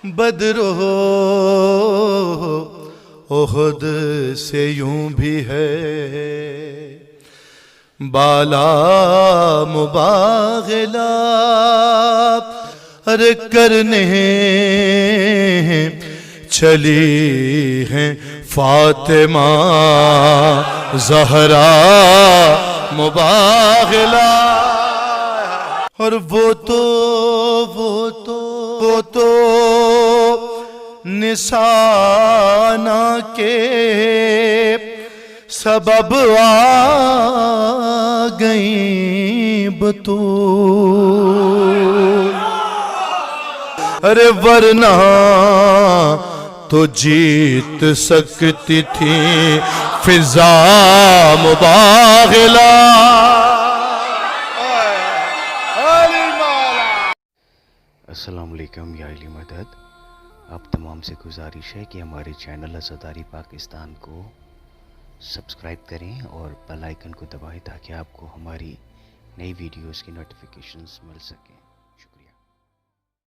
بدرو احد سے یوں بھی ہے بالا مباغلا ارے کرنے چلی ہیں فاطمہ زہرا مباغلا اور وہ تو نسانا کے سبب آ گئیں بطول ارے ورنہ تو جیت سکتی تھی فضا مباغلا. السلام علیکم یا علی مدد. آپ تمام سے گزارش ہے کہ ہمارے چینل عزاداری پاکستان کو سبسکرائب کریں اور بیل آئیکن کو دبائیں تاکہ آپ کو ہماری نئی ویڈیوز کی نوٹیفیکیشنز مل سکیں.